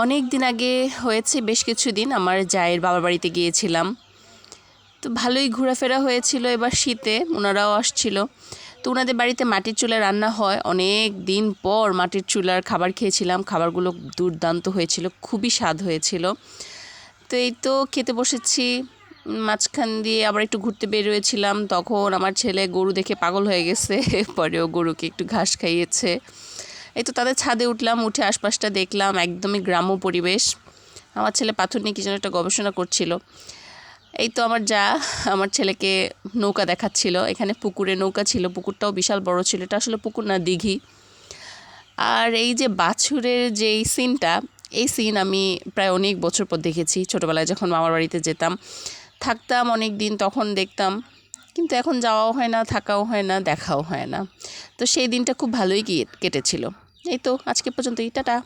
অনেক দিন আগে হয়েছে, বেশ কিছুদিন আমার জায়ের বাবার বাড়িতে গিয়েছিলাম। তো ভালোই ঘোরাফেরা হয়েছিল। এবার শীতে ওনারাও আসছিল। তো ওনাদের বাড়িতে মাটির চুলায় রান্না হয়। অনেক দিন পর মাটির চুলার খাবার খেয়েছিলাম। খাবারগুলো দুর্দান্ত হয়েছিল, খুবই স্বাদ হয়েছিল। তো এই তো খেতে বসেছি। মাঝখান দিয়ে আবার একটু ঘুরতে বের হয়েছিলাম, তখন আমার ছেলে গরু দেখে পাগল হয়ে গেছে। পরেও গরুকে একটু ঘাস খাইয়েছে। এই তো তাদের ছাদে উঠলাম, উঠে আশপাশটা দেখলাম, একদমই গ্রাম্য পরিবেশ। আমার ছেলে পাথর নিয়ে কি যেন একটা গবেষণা করছিল। এই তো আমার ছেলেকে নৌকা দেখাচ্ছিল। এখানে পুকুরে নৌকা ছিল, পুকুরটাও বিশাল বড় ছিল। এটা আসলে পুকুর না, দিঘি। আর এই যে বাছুরের যে এই সিনটা, এই সিন আমি প্রায় অনেক বছর পর দেখেছি। ছোটোবেলায় যখন মামার বাড়িতে যেতাম, থাকতাম অনেক দিন, তখন দেখতাম। কিন্তু এখন যাওয়াও হয় না, থাকাও হয় না, দেখাও হয় না। তো সেই দিনটা খুব ভালোই কেটেছিল। এই তো আজকে পর্যন্তই, টাটা।